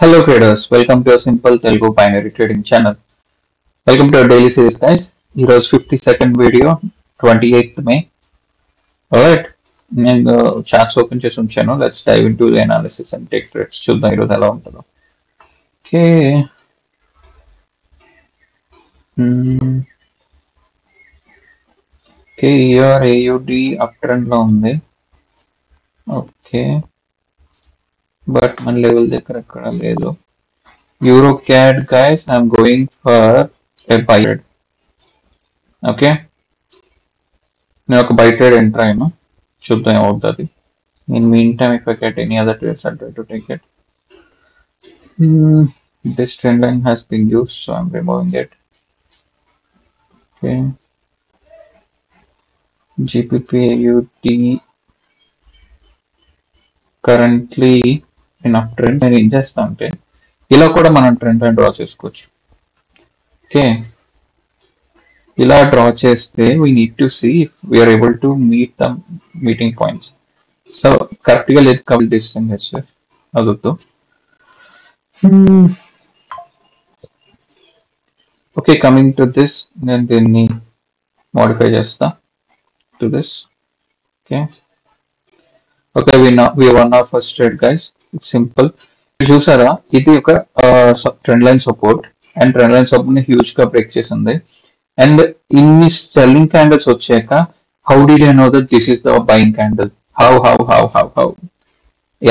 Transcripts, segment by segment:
Hello traders, welcome to a simple Telugu binary trading channel. Welcome to our daily series guys. ఈరోజు 52nd video 28th మే. Alright, నేను charts open చేసి ఉంచాను. Let's dive into the analysis and take trades. చూద్దాం ఈరోజు ఎలా ఉంటుందో. Okay, okay ER AUD up trend లో ఉంది. ఓకే, బట్ మన లెవెల్ దగ్గర ఎక్కడ లేదు. Euro CAD guys, I'm going for a buy trade. Okay, నేను ఒక బై ట్రేడ్ ఎంటర్ అయ్యాను. చూద్దాం ఏమవుతుంది. In meantime, if I get any other trades, I'll try to take it. This trend line has been used, so I'm removing it. Okay. GPPAUD currently in uptrend. నేను ఏం చేస్తా అంటే ఇలా కూడా మనం ట్రెండ్ లైన్ డ్రా చేసుకోవచ్చు. Okay, ఇలా draw చేస్తే we need to see if we are able to meet the meeting points. So కరెక్ట్గా లేదు కాబట్టి డిస్టెన్స్ అదొద్దు. ఓకే, కమింగ్ టు దిస్, నేను దీన్ని మోడిఫై చేస్తా to this. Okay, okay we won our first trade guys. It's simple. చూసారా, ఇది ఒక trend line support and trend line support ని హ్యూజ్ గా బ్రేక్ చేసింది. అండ్ ఇన్ని సెల్లింగ్ క్యాండిల్స్ వచ్చాక how did I know that this is the buying candle? How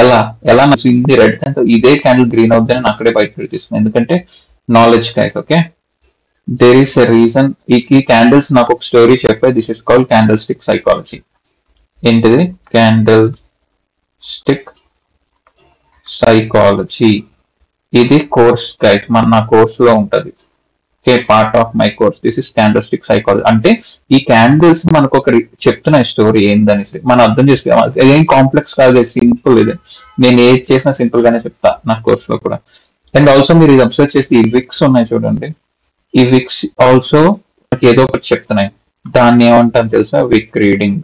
ఎలా ఎలా నాకు ఇది రెడ్ క్యాండిల్, ఇదే క్యాండిల్ గ్రీన్ అవుతుందని నేను అక్కడే బయట పెట్టిస్తున్నాను. ఎందుకంటే knowledge guys. Okay, there is a reason. ఈ క్యాండిల్స్ నాకు ఒక స్టోరీ చెప్పాయి. This is called candle stick psychology. ఏంటిది? Candle stick psychology. ఇది కోర్స్ గైస్, నా కోర్స్ లో ఉంటది. Okay, part of my course. This is candle stick psychology. అంటే ఈ క్యాండిల్స్ మనకు ఒక చెప్తున్న స్టోరీ ఏందనేసి మనం అర్థం చేసుకోవాలి. ఏం కాంప్లెక్స్ కాదు, సింపుల్. ఇది నేను ఏది చేసినా సింపుల్ గానే చెప్తా నా కోర్స్ లో కూడా. అండ్ ఆల్సో మీరు ఇది అబ్జర్వ్ చేసి ఈ విక్స్ ఉన్నాయి చూడండి. ఈ విక్స్ ఆల్సో ఏదో ఒకటి చెప్తున్నాయి. దాన్ని ఏమంటాను తెలుసా? విక్ రీడింగ్.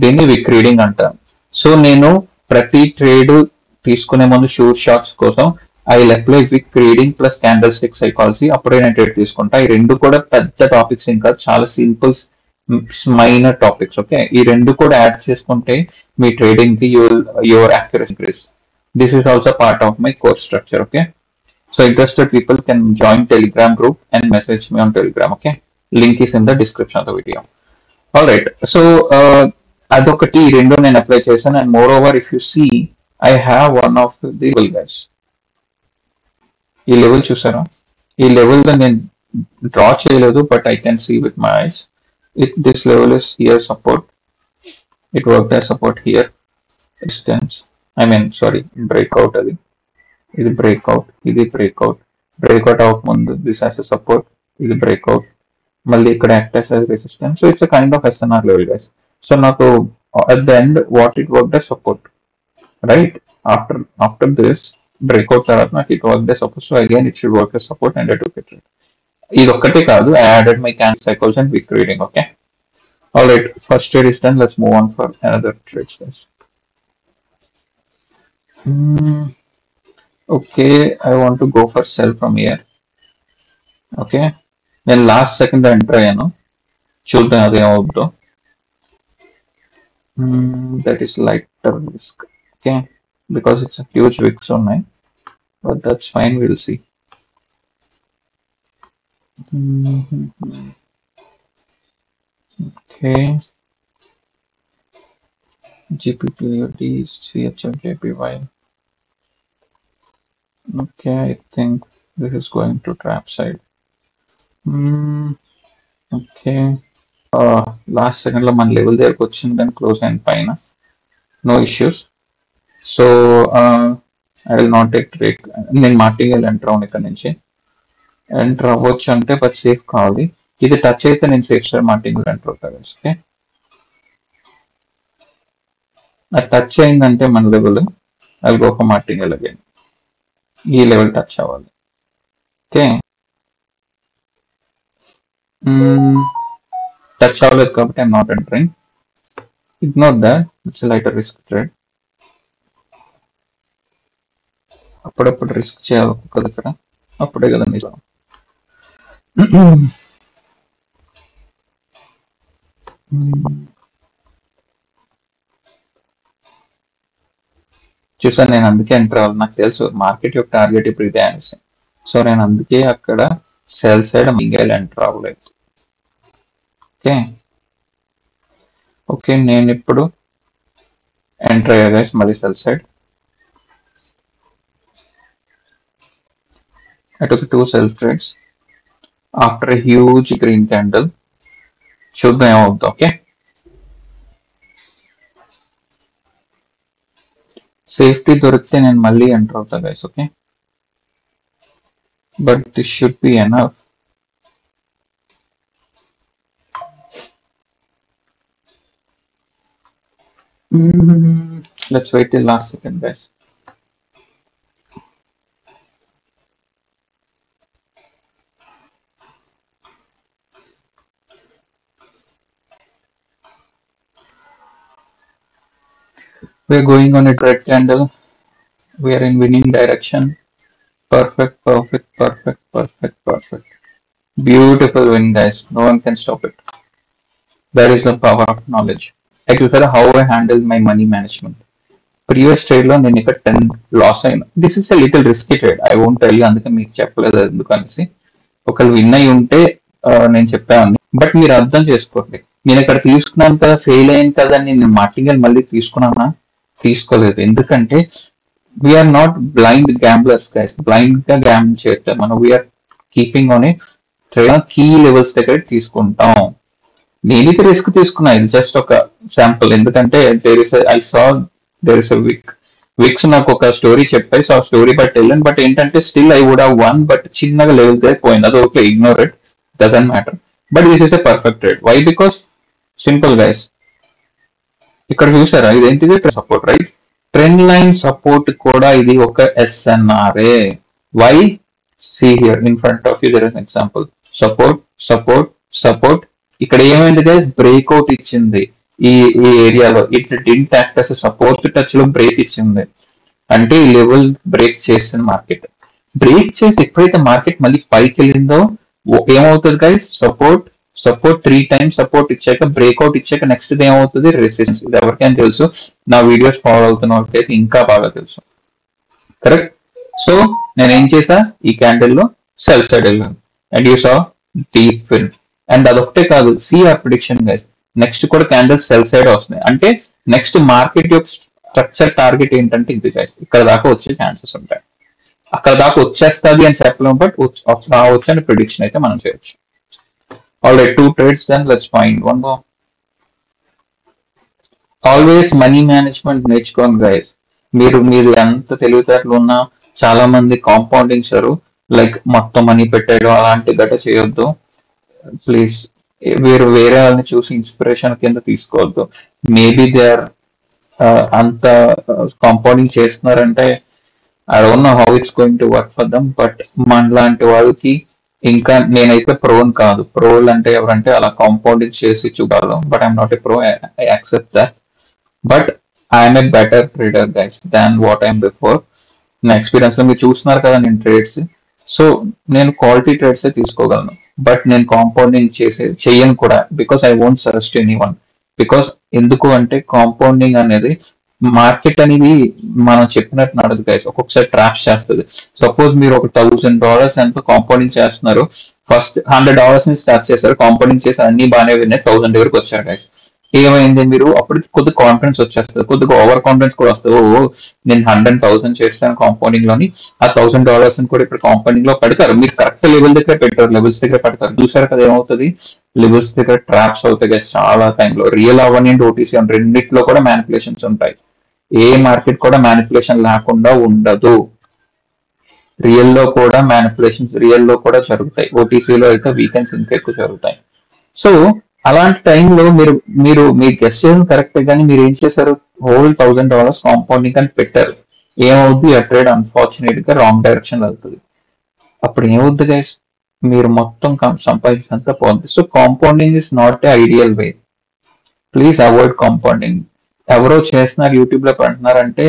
దీన్ని విక్ రీడింగ్ అంటాను. సో నేను ప్రతి ట్రేడ్ తీసుకునే ముందు షూర్ షాట్స్ కోసం ఐ అప్లై విక్ reading plus candle stick psychology. అప్పుడే నేను ట్రేడ్ తీసుకుంటా. ఈ రెండు కూడా పెద్ద టాపిక్స్ ఇంకా చాలా సింపుల్ మైనర్ టాపిక్స్. ఓకే, ఈ రెండు కూడా యాడ్ చేసుకుంటే మీ ట్రేడింగ్ కి your accuracy increase. This is also part of my course structure. Okay, so interested people can join Telegram group and message me on Telegram. Okay, link is in the description of the video. All right, so adokati rendu nenu apply chesanu. And moreover, if you see, I have one of the level guys. Ee level chusara, ee level lo nenu draw cheyaledu, but I can see with my eyes. This level is here support. It worked as support here. Resistance, I mean sorry, breakout adi. ఇది breakout, ఇది breakout. Breakout అవ్వకముందు this as support, ఇది breakout, మళ్ళీ ఇక్కడ act as resistance. So it's a kind of SNR level guys. So నాకు at the end what it work the support, right? After this breakout తర్వాత నాకు it work the support. So again it should work the support and I took it. ఇది ఒక్కటే కాదు, I added my candle cycles and wick reading. Okay, all right, first trade is done. Let's move on for another trades guys. Okay, I want to go for sell from here. Okay, then last second enter అయ్యాను. చూద్దాం అది ఏమవుతుందో. That is lighter risk. Okay, because it's a huge wicks ఉన్నాయి, but that's fine, we'll see. Okay, GPPUD, CHF, JPY. Okay, I think this is going to trap side. Okay, last second లో మన level దగ్గరకు వచ్చింది కానీ close అయిన పైన. No issues. So I will not take break. నేను మార్టింగ్ enter అవును. ఇక్కడ నుంచి ఎంటర్ అవ్వచ్చు అంటే బట్ సేఫ్ కావాలి. ఇది టచ్ అయితే నేను సేఫ్ సైడ్ మార్టింగ్ ఎంటర్ అవుతాను. ఓకే, అది టచ్ అయిందంటే మన level I will go for మార్టింగ్ again. ఈ లెవెల్ టచ్ అవ్వాలి. ఓకే, టచ్ అవ్వలేదు కాబట్టి I'm not entering. Ignore that, it's lighter risk trade. అప్పుడప్పుడు రిస్క్ చేయాలి ఒక్కొక్క దగ్గర, అప్పుడే కదా మీరు చూసాను. నేను అందుకే ఎంటర్ అవ్వాలి, నాకు తెలుసు మార్కెట్ యొక్క టార్గెట్ ఇప్పుడు ఇదే అనేసి. సో నేను అందుకే అక్కడ సెల్ సైడ్ మింగేల్ ఎంటర్ అవ్వలేదు. ఓకే ఓకే, నేను ఇప్పుడు ఎంటర్ అయ్యా గైస్ మళ్ళీ cell side. I took 2 sell trades after a huge green candle. చూద్దాం ఏమవుతుందో. ఓకే, సేఫ్టీ దొరికితే నేను మళ్ళీ ఎంటర్ అవుతా guys. Okay, but this should be enough. Let's wait till last second guys. We are going on a red candle. We are in winning direction. Perfect, perfect, perfect, perfect, perfect. Beautiful win guys. No one can stop it. That is the power of knowledge. I చూసారా how I handle my money management. Previous trade లో నేను ఇక్కడ 10 loss అయినా. This is a little risky trade, I won't tell you, అందుకే మీకు చెప్పలేదు ఎందుకనేసి. ఒకళ్ళు win అయి ఉంటే నేను చెప్పాను, బట్ మీరు అర్థం చేసుకోండి. నేను ఇక్కడ తీసుకున్నాను కదా, ఫెయిల్ అయ్యాను కదా, నేను మార్టింగ్ మళ్ళీ తీసుకున్నానా? తీసుకోలేదు. ఎందుకంటే we're not blind gamblers guys. Blind గా గ్యాంబుల్ చేయట్లేదు మనం. We're keeping on a key levels దగ్గర తీసుకుంటాం. నేనైతే రిస్క్ తీసుకున్నా, ఇది జస్ట్ ఒక శాంపుల్. ఎందుకంటే I saw there is wicks నాకు ఒక స్టోరీ చెప్పాయి, సో ఆ స్టోరీ బట్టి వెళ్ళాను. బట్ ఏంటంటే still I would have won, but చిన్నగా లెవెల్ దగ్గర పోయింది. అది okay, ignore it, doesn't matter. But this is a perfect trade. Why? Because simple guys, ఇక్కడ చూసారా ఇదేంటిది? Support, right? Trend line support కూడా ఇది ఒక ఎస్ఎన్ఆర్ఏ. Why? See here in front of you there is example. Support, support, support. ఇక్కడ ఏమైంది guys? Breakout ఇచ్చింది ఈ ఏరియాలో. It didn't act as support touch లో బ్రేక్ ఇచ్చింది. అంటే ఈ లెవెల్ బ్రేక్ చేసింది మార్కెట్. బ్రేక్ చేసి ఎప్పుడైతే మార్కెట్ మళ్ళీ పైకి వెళ్ళిందో ఏమవుతుంది guys? Support, support 3 times support ఇచ్చాక బ్రేక్అవుట్ ఇచ్చాక నెక్స్ట్ డే ఏమవుతుంది? రెసిస్టెన్స్. ఇది ఎవరికైనా తెలుసు, నా వీడియోస్ ఫాలో అవుతున్న వాళ్ళకైతే ఇంకా బాగా తెలుసు. కరెక్ట్? సో నేను ఏం చేసా, ఈ క్యాండిల్ లో సెల్ సైడ్ వెళ్ళాను and you saw deep fill. And అదొకటే కాదు, C R prediction guys, next కూడా క్యాండిల్ సెల్ సైడ్ వస్తున్నాయి. అంటే నెక్స్ట్ మార్కెట్ యొక్క స్ట్రక్చర్ టార్గెట్ ఏంటంటే ఇది గైస్, ఇక్కడ దాకా వచ్చే ఛాన్సెస్ ఉంటాయి. అక్కడ దాకా వచ్చేస్తుంది అని చెప్పలేము, బట్ రావచ్చు అని ప్రిడిక్షన్ అయితే మనం చేయొచ్చు. Alright, 2 trades then let's find one more. Always money management నేర్చుకోండి గైస్. మీరు ఎంత తెలివితేటలు ఉన్నా, చాలా మంది కాంపౌండింగ్ సారు లైక్ మొత్తం మనీ పెట్టాడు అలాంటి గట్ట చేయొద్దు ప్లీజ్. మీరు వేరే వాళ్ళని చూసి ఇన్స్పిరేషన్ కింద తీసుకోవద్దు. మేబీ దే ఆర్ అంత కాంపౌండింగ్ చేస్తున్నారంటే I don't know how it's going to work for them. But మనలాంటి వాళ్ళకి ఇంకా, నేనైతే ప్రోన్ కాదు. ప్రోలు అంటే ఎవరంటే అలా కాంపౌండింగ్ చేసి చూడాలి. But I'm not a pro, I accept that. But I'm a better trader guys than what I'm before. నా ఎక్స్పీరియన్స్ లో మీరు చూస్తున్నారు కదా నేను ట్రేడ్స్. సో నేను క్వాలిటీ ట్రేడ్స్ తీసుకోగలను, బట్ నేను కాంపౌండింగ్ చేయను కూడా. Because I won't suggest any one. Because ఎందుకు అంటే కాంపౌండింగ్ అనేది మార్కెట్ అనేది మనం చెప్పినట్టు నడదు గైస్. ఒక్కొక్కసారి ట్రాప్స్ చేస్తుంది. సపోజ్ మీరు ఒక $1,000 ఎంతో కాంపౌండింగ్ చేస్తున్నారు, ఫస్ట్ $100 ని స్టార్ట్ చేశారు, కాంపౌండింగ్ చేసి అన్ని బాగానే విన్నాయి, 1000 దగ్గరకు వచ్చారు గైస్. ఏమైంది? మీరు అప్పటికి కొద్దిగా కాన్ఫిడెన్స్ వచ్చేస్తుంది, కొద్దిగా ఓవర్ కాన్ఫిడెన్స్ కూడా వస్తుంది. ఓ నేను 100,000 చేస్తాను కాంపౌండింగ్ లోని, ఆ $1,000 కూడా ఇప్పుడు కాంపౌండింగ్ లో పెడతారు. మీరు కరెక్ట్ లెవెల్ దగ్గర పెట్టారు, లెవెల్స్ దగ్గర పెడతారు. చూసారు కదా ఏమవుతుంది? లెవెల్స్ దగ్గర ట్రాప్స్ అవుతాయి గైస్ చాలా టైంలో. రియల్ అవన్నీ ఓటీసీ అని రెండిట్లో కూడా మ్యానిపులేషన్స్ ఉంటాయి. ఏ మార్కెట్ కూడా మ్యానిపులేషన్ లేకుండా ఉండదు. రియల్ లో కూడా మ్యానిపులేషన్స్ రియల్ లో కూడా జరుగుతాయి. ఓటీసీలో అయితే వీకెండ్స్ ఇంకా ఎక్కువ జరుగుతాయి. సో అలాంటి టైంలో మీరు గెస్ట్ చేయడం కరెక్ట్, కానీ మీరు ఏం చేశారు? హోల్ $1,000 కాంపౌండింగ్ అని పెట్టారు. ఏమవుద్ది? ఆ ట్రేడ్ అన్ఫార్చునేట్ గా రాంగ్ డైరెక్షన్ వెళ్తుంది. అప్పుడు ఏమవుద్ది గైస్? మీరు మొత్తం సంపాదించినంత పోతుంది. So compounding is not a ideal way. Please avoid compounding. ఎవరో చేస్తున్నారు యూట్యూబ్ లో పెడుతున్నారంటే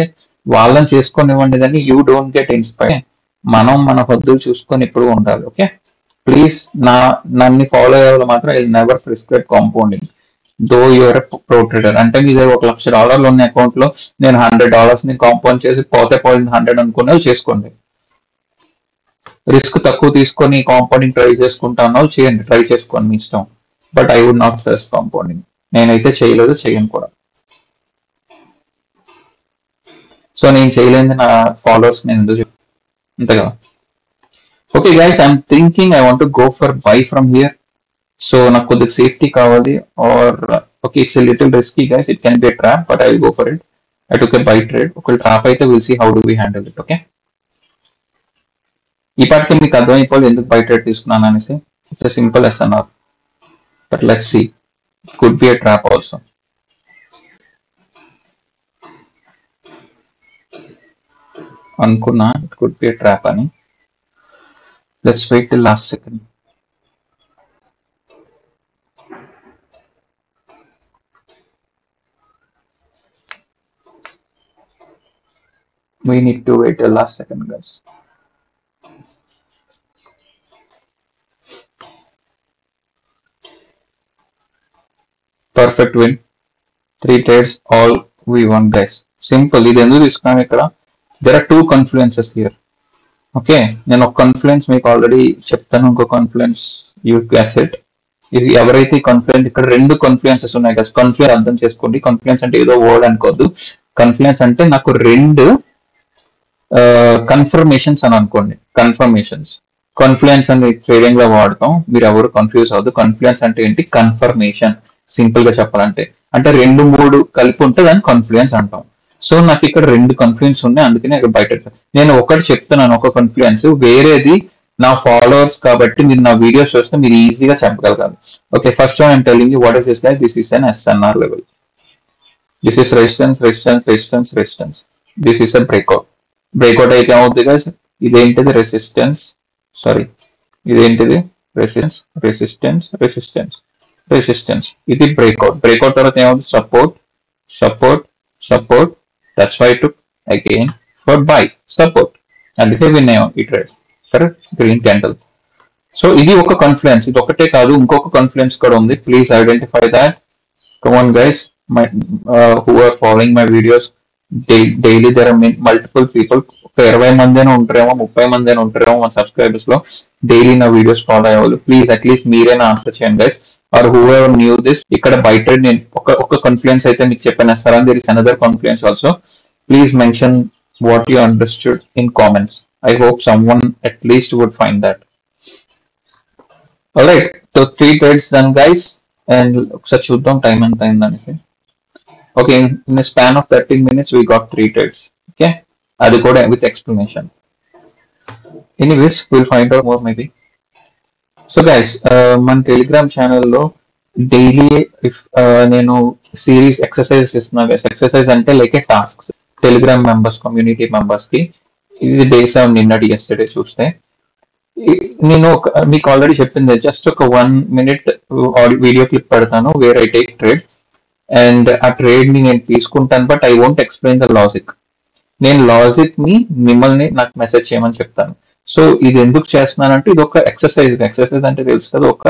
వాళ్ళని చేసుకునివ్వండి కానీ యూ డోంట్ గెట్ ఇన్స్పైర్. మనం మన హద్దులు చూసుకొని ఎప్పుడు ఉండాలి. ఓకే, ప్లీజ్ నన్ను ఫాలో అయ్యే వాళ్ళు మాత్రం I never prescribe compounding though your pro trader. అంటే మీ దగ్గర $1,00,000 ఉన్న అకౌంట్ లో నేను $100 ని కాంపౌండ్ చేసి పోతే పోయింది 100 అనుకునేవి చేసుకోండి. రిస్క్ తక్కువ తీసుకొని కాంపౌండింగ్ ట్రై చేసుకుంటాను చేయండి, ట్రై చేసుకోండి మీ ఇష్టం. But I would not suggest compounding. నేనైతే చేయలేదు, చేయను కూడా. సో నేను చేయలేని నా ఫాలోవర్స్ నేను ఎందుకు అంతే కదా. Okay guys, I'm thinking I want go for buy from here. So నాకు కొద్దిగా సేఫ్టీ కావాలి. Are okay, it's little risky guys, it can be trap, but I will go for it. I took a buy trade. ఒకవేళ trap అయితే will see how do we handle it. Okay, ఈ పాటికి మీకు అర్థమైపోవాలి ఎందుకు buy trade తీసుకున్నాను అనేసి. It's simple SNR, but let's see, could be a trap also. అనుకున్నా it could be a trap అని. Let's wait till last second. We need to wait till last second, guys. Perfect win. 3 trades, all we won, guys. Simple. ఇది ఎందుకు తీసుకున్నాను ఇక్కడ? There are 2 confluences here. Okay, నేను ఒక confluence మీకు already చెప్తాను, ఇంకో కాన్ఫ్లుయెన్స్ యూ గెస్ ఇట్. ఇది ఎవరైతే కాన్ఫ్లుయెన్స్, ఇక్కడ 2 కాన్ఫ్లుయెన్సెస్ ఉన్నాయి కదా. కాన్ఫ్లుయెన్స్ అర్థం చేసుకోండి. కాన్ఫ్లుయెన్స్ అంటే ఏదో వర్డ్ అనుకోవద్దు. కాన్ఫ్లుయెన్స్ అంటే నాకు 2 కన్ఫర్మేషన్స్ అని అనుకోండి. కన్ఫర్మేషన్స్, కాన్ఫ్లుయెన్స్ అని ట్రేడింగ్ లో వాడతాం, మీరు ఎవరు కన్ఫ్యూజ్ అవ్వద్దు. కాన్ఫ్లుయెన్స్ అంటే ఏంటి? కన్ఫర్మేషన్. సింపుల్ గా చెప్పాలంటే అంటే 2-3 కలిపి ఉంటే దాన్ని కాన్ఫ్లుయెన్స్ అంటాం. సో నాకు ఇక్కడ 2 కాన్ఫ్లుయెన్స్ ఉన్నాయి, అందుకనే ఇక్కడ బయట నేను ఒకటి చెప్తున్నాను, ఒక కాన్ఫ్లుయెన్స్, వేరేది నా ఫాలోవర్స్ కాబట్టి మీరు నా వీడియోస్ చూస్తే మీరు ఈజీగా చెప్పగలగాలి. Okay, first one I'm telling you what is this guys. This is an SNR level. This is resistance, resistance, resistance, resistance. This is a breakout. Breakout అయితే ఏమవుతుంది గైస్? ఇదేంటిది? రెసిస్టెన్స్. సారీ, ఇదేంటిది? Resistance, resistance, resistance, resistance. ఇది breakout. Breakout తర్వాత ఏమవుతుంది? Support, support, support. That's why to again for buy support. అందుకే win అయ్యాం ఈ trade. Correct, green candle. So ఇది ఒక కాన్ఫ్లుయెన్స్. ఇది ఒకటే కాదు, ఇంకొక కాన్ఫ్లుయెన్స్ కూడా ఉంది. Please identify that. Come on guys, my who are following my videos daily. There are multiple people. ఒక 20 మంది అయినా ఉంటారేమో, 30 మంది అయినా ఉంటారేమో మన సబ్స్క్రైబర్స్ లో డైలీ నా వీడియోస్ ఫాలో అయ్యేవాళ్ళు. ప్లీజ్ అట్లీస్ట్ మీరైనా ఆన్సర్ చేయండి guys. Are whoever knew this. ఇక్కడ బయట నేను ఒక కాన్ఫ్లుయెన్స్ అయితే మీకు చెప్పాను sir, there is another confluence also. Please mention what you understood in comments. I hope someone at least would find that. Alright, so 3 trades done, guys. And such chuddam time and time danise. Okay, in a span of 13 minutes, we got 3 trades. Okay, adi kuda with explanation. Anyways, we'll find out more maybe. So guys, man Telegram channel lo daily if nenu series exercise istunna guys. Exercise ante like a tasks. Telegram members, community members ki ఇది days నిన్నటి yesterday చూస్తే నేను మీకు already చెప్పింది, just ఒక 1 minute video clip పెడతాను where I take trade and ఆ trade ని నేను తీసుకుంటాను. But I won't explain the logic. నేను లాజిక్ ని మిమ్మల్ని నాకు మెసేజ్ చేయమని చెప్తాను. సో ఇది ఎందుకు చేస్తున్నానంటే ఇది ఒక ఎక్సర్సైజ్. ఎక్సర్సైజ్ అంటే తెలుసు కదా, ఒక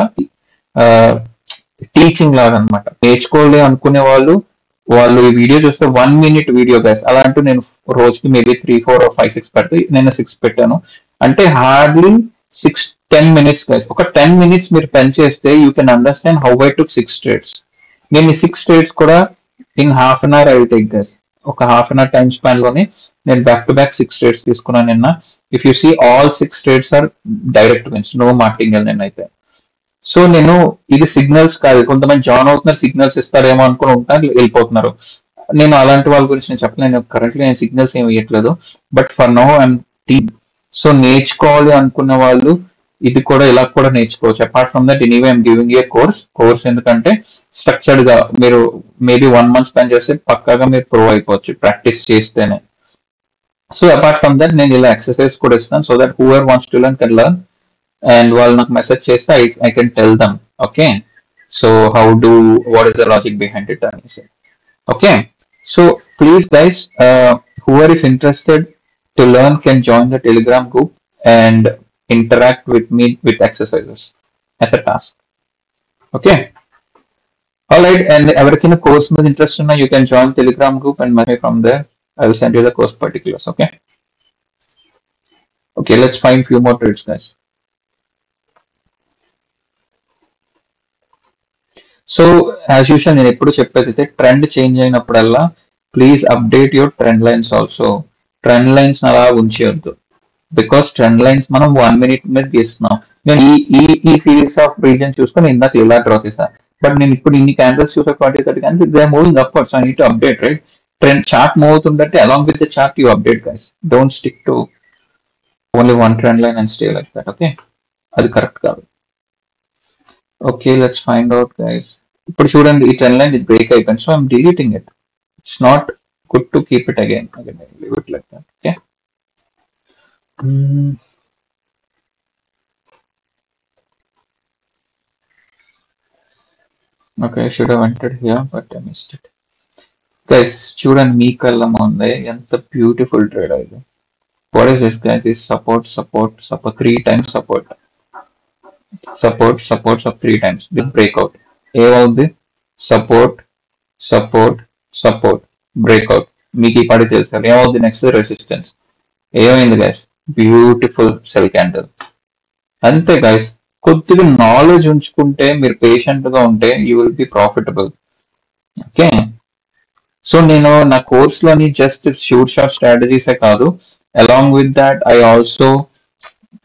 టీచింగ్ లాగా అనమాట. నేర్చుకోలే అనుకునే వాళ్ళు ఈ వీడియో చూస్తే 1 minute వీడియో గైస్. అలా అంటూ నేను రోజుకి మేబీ 3, 4 or 5, 6 పెడితే నేను 6 పెట్టాను అంటే హార్డ్లీ 6-10 minutes గైస్. ఒక 10 minutes మీరు పెన్ చేస్తే you can understand how I took 6 trades. నేను ఈ 6 trades కూడా in half an hour I will take guys. ఒక half an hour time span లోనే నేను బ్యాక్ టు బ్యాక్ 6 trades తీసుకున్నాను నిన్న. If you see all 6 trades are direct wins, no marketing నేనైతే. So నేను ఇది సిగ్నల్స్ కాదు, కొంతమంది జాయిన్ అవుతున్నారు సిగ్నల్స్ ఇస్తారేమో అనుకుని ఉంటారు, వెళ్ళిపోతున్నారు. నేను అలాంటి వాళ్ళ గురించి నేను చెప్పలేను. కరెంట్లీ నేను సిగ్నల్స్ ఏమి ఇవ్వట్లేదు, but for now I'm team. So నేర్చుకోవాలి అనుకున్న వాళ్ళు ఇది కూడా ఇలా కూడా నేర్చుకోవచ్చు. Apart from that anyway I'm giving a course ఎందుకంటే స్ట్రక్చర్డ్ గా మీరు మేబీ 1 month స్పెండ్ చేస్తే పక్కాగా మీరు ప్రో అయిపోవచ్చు ప్రాక్టీస్ చేస్తేనే. సో అపార్ట్ ఫ్రమ్ దట్ నేను ఇలా ఎక్సర్సైజ్ కూడా ఇస్తాను, so that who ever wants to learn can learn. And వాళ్ళు నాకు మెసేజ్ చేస్తే I can tell them, okay, so what is the logic behind it అనేసి. Okay, so please guys, whoever is interested to learn can join the Telegram group and interact with me with exercises as a task. Okay. All right. And everything the course is interested in, you can join Telegram group and message me from there. I will send you the course particulars. Okay. Okay. Let's find few more trades, guys. So as usual నేను ఎప్పుడు చెప్పేది అయితే trend change అయినప్పుడల్లా please update your trend lines also. Trend lines అలా ఉంచేయొద్దు, because trend lines మనం 1 minute మీద తీస్తున్నాం. నేను ఈ ఈ ఈ సిరీస్ ఆఫ్ రీజన్స్ చూసుకొని ఇందాక ఇలా డ్రా చేశాను, బట్ నేను ఇప్పుడు ఇన్ని క్యాండిల్స్ చూసే 20-30 candles they are moving upwards. I need to update, right? Trend chart move అవుతుందంటే along with the chart you update guys. Don't stick to only one trend line and stay like that. Okay, అది correct కాదు. Okay, let's find out guys. ఇప్పుడు చూడండి, ఈ trend line break అయిపోయింది, so I'm deleting it. It's not good to keep it again. Leave it like that. Okay. Okay, I should have entered here, but I missed it. Guys, చూడండి మీ కళ్ళ ముందే ఎంత beautiful trade ఇది. What is this, guys? This support, support, support, 3 times support. Support, support, sub 3 times. This breakout. ఏమవుద్ది? Support, support, support, breakout. మీకు ఈ పడి తెలుసు కదా, ఏమవుద్ది నెక్స్ట్? రెసిస్టెన్స్. ఏమైంది గైస్? Beautiful cell candle. అంతే గైస్. కొద్దిగా నాలెడ్జ్ ఉంచుకుంటే, మీరు పేషెంట్ గా ఉంటే you will be profitable. Okay. So నేను నా కోర్స్ లోని జస్ట్ షూట్ షాట్ స్ట్రాటజీసే కాదు, along with that I also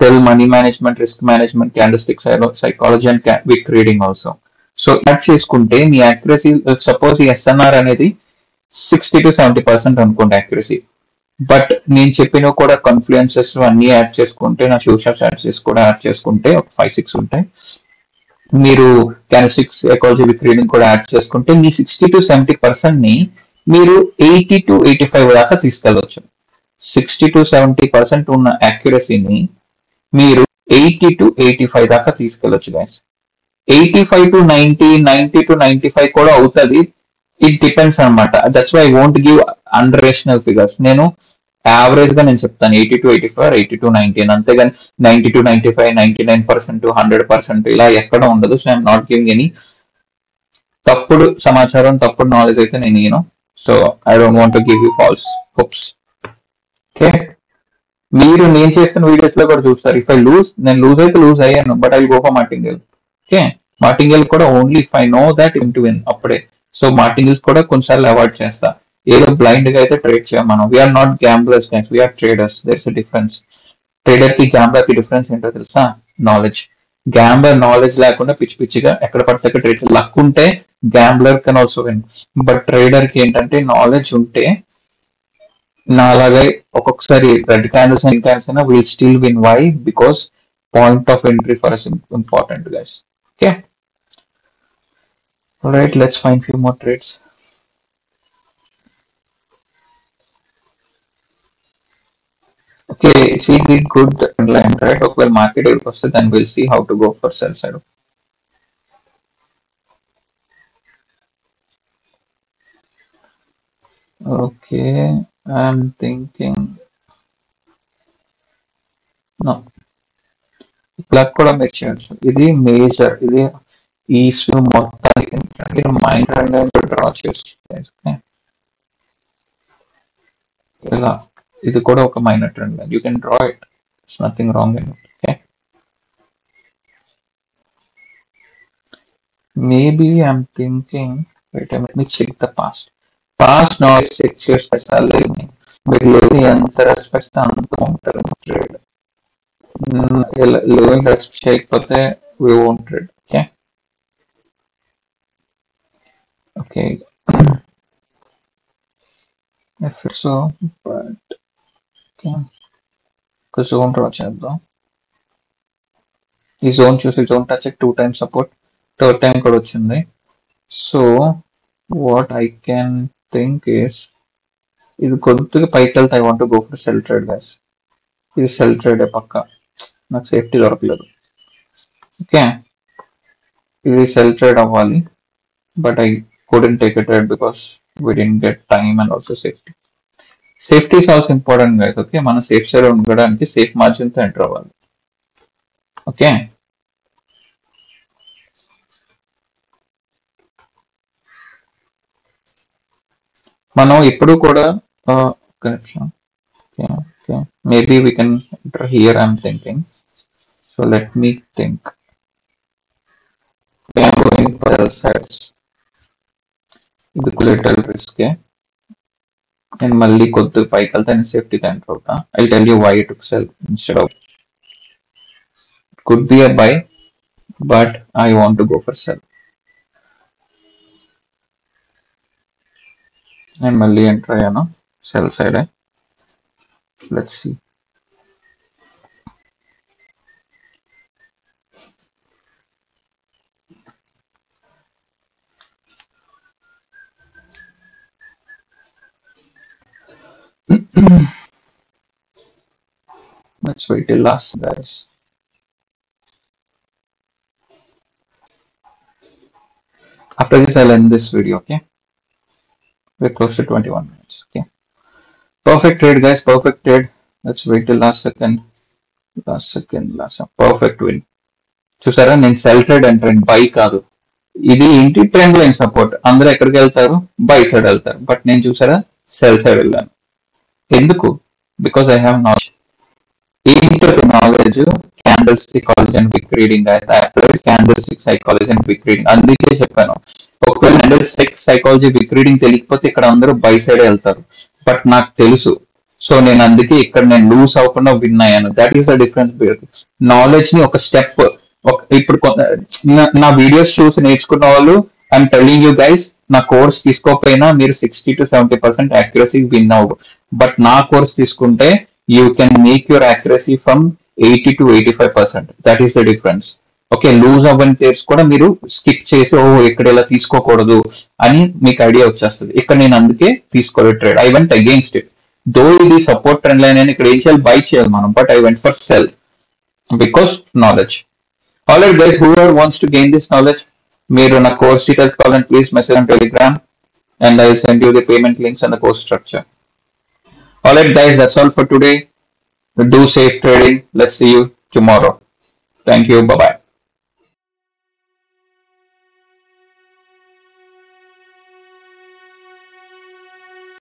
tell money management, risk management, candlestick psychology and wick reading also. So add చేసుకుంటే మీ యాక్యురసీ, సపోజ్ ఈ SNR అనేది 60-70% అనుకోండి accuracy, but నేను చెప్పిన కూడా కాన్ఫ్లుయెన్సెస్ అన్ని యాడ్ చేసుకుంటే, నా షూట్ షాట్ స్ట్రాటజీస్ కూడా యాడ్ చేసుకుంటే ఒక 5-6 ఉంటాయి. మీరు క్యాండిల్స్టిక్స్ సైకాలజీ విత్ రీడింగ్ కూడా యాడ్ చేసుకుంటే మీ 60-70% ని మీరు 80-85 దాకా తీసుకెళ్ళవచ్చు. 60-70% ఉన్న యాక్యురసీని మీరు 80-85 దాకా తీసుకెళ్ళొచ్చు గైస్. 85-90, 90-95 కూడా అవుతుంది. ఇట్ డిపెండ్స్ అనమాట. That's why I won't give under rational figures. నేను యావరేజ్ గా నేను చెప్తాను 80-85, 80-90, అంతేగాని 90-95, 99%, 100% ఇలా ఎక్కడ ఉండదు. So I'm not giving any తప్పుడు సమాచారం, తప్పుడు నాలెడ్జ్ అయితే నేను so I don't want to give you false hopes. Okay, మీరు నేను చేస్తున్న వీడియోస్ లో కూడా చూస్తారు. ఇఫ్ ఐ లూజ్, నేను లూజ్ అయితే లూజ్ అయ్యాను, but I go for martingale. Okay, martingale కూడా only if I know that in to win అప్పుడే. సో మార్టింగల్స్ కూడా కొన్నిసార్లు అవాయిడ్ చేస్తా. ఏదో బ్లైండ్ గా అయితే ట్రేడ్ చేయం మనం. We're not gamblers guys, we're traders. There's a difference. Trader కి గ్యాంబ్లర్ కి డిఫరెన్స్ ఏంటో తెలుసా? నాలెడ్జ్. గ్యాంబ్లర్ నాలెడ్జ్ లేకుండా పిచ్చి పిచ్చిగా ఎక్కడ పడితే అక్కడ ట్రేడ్. లక్ ఉంటే gambler can also win, but trader కి ఏంటంటే నాలెడ్జ్ ఉంటే, నా అలాగే ఒక్కొక్కసారి రెడ్ క్యాండిల్స్ అండ్ క్యాండిల్స్ అయినా will still win. Why? Because point of entry for us important guys. Okay, right, let's find few more trades. Okay, see the good line, right? ఒకవేళ market ఎక్కడికి వస్తే then we'll see how to go for sell side. Okay, I'm thinking no. Block కూడా మీరు చేయొచ్చు. ఇది major, ఇది ఈ swim మొత్తానికి మైండ్ అనేది డ్రా చేసుకో. ఇలా ఇది కూడా ఒక minor trend line. You can draw it. It's nothing wrong in it. Okay, maybe I'm thinking, wait let me check the past. Past knowledge check చేస్తే చాలు. మీరు లేదు ఎంత రెస్పెక్ట్ అంత ఉంటారు ట్రేడ్. లెవెల్ రెస్పెక్ట్ చేయకపోతే we won't trade. Okay, okay, if it's so, but okay, ఒక జోన్ డ్రా చేద్దాం. ఈ జోన్ చూసి zone touch 2 times support, third time కూడా వచ్చింది. So what I can think is, ఇది కొద్దిగా పైకి వెళ్తే I want go for cell trade guys. ఇది సెల్ ట్రేడ్ పక్క, నాకు సేఫ్టీ దొరకలేదు. ఓకే, ఇది సెల్ ట్రేడ్ అవ్వాలి, but I couldn't take a trade because we didn't get time and also safety. Safety is also important guys. Okay, మనం safe side ఉండడానికి safe margin తో enter అవ్వాలి. Okay, మనం ఎప్పుడు కూడా maybe we can enter here. I'm thinking, so let me think. I'm going for sell sides. ఇది collateral risk. నేను మళ్ళీ కొద్దిగా పైకి వెళ్తే నేను సేఫ్టీగా ఎంటర్ అవుతా. I tell you why to sell instead of. Could be a buy, but I want to go for cell. నేను మళ్ళీ ఎంటర్ అయ్యాను sell side. Let's see. Let's wait till last, guys. After this, I'll end this video. Okay, we're close to 21 minutes. Okay, perfect trade, guys. Perfect trade. Let's wait till last second. Perfect win. చూసారా, నేను cell trade enter, by కాదు. ఇది ఏంటి, trend line support. అందరూ ఎక్కడికి వెళ్తారు, by side వెళ్తారు. But నేను చూసారా, సెల్ సైడ్ వెళ్ళాను. ఎందుకు? Because I have knowledge. ఏంటో knowledge? Candle psychology and wick reading. I applied candle psychology and wick reading. అందుకే చెప్పాను, ఒకవేళ క్యాండిల్ సైకాలజీ విక్ రీడింగ్ తెలియకపోతే ఇక్కడ అందరూ బై సైడ్ వెళ్తారు. బట్ నాకు తెలుసు, సో నేను అందుకే ఇక్కడ నేను లూజ్ అవ్వకుండా విన్ అయ్యాను. That is the difference. Knowledge ని ఒక స్టెప్, ఇప్పుడు నా వీడియోస్ చూసి నేర్చుకున్న వాళ్ళు, ఐఎమ్ టెల్లింగ్ యూ గైస్, నా కోర్స్ తీసుకోకపోయినా మీరు 60 to 70% యాక్యురసీ విన్ అవ్వు. బట్ నా కోర్స్ తీసుకుంటే you can make your accuracy from 80 to 85%. That is the difference. Okay, lose అవ్వని కేసు కూడా మీరు స్కిప్ చేసి ఇక్కడ ఇలా తీసుకోకూడదు అని మీకు ఐడియా వచ్చేస్తుంది. ఇక్కడ నేను అందుకే తీసుకోలేదు trade. I went against it. Though ఇది సపోర్ట్ ట్రెండ్ లైన్ అని ఇక్కడ ఏం చేయాలి, బై చేయాలి మనం. But I went for cell because knowledge. Alright guys, whoever wants to gain this knowledge, మీరు నా course details కావాలంటే please message on Telegram and I will send you the payment links and the course structure. Alright guys, that's all for today. Do safe trading. Let's see you tomorrow. Thank you. Bye bye.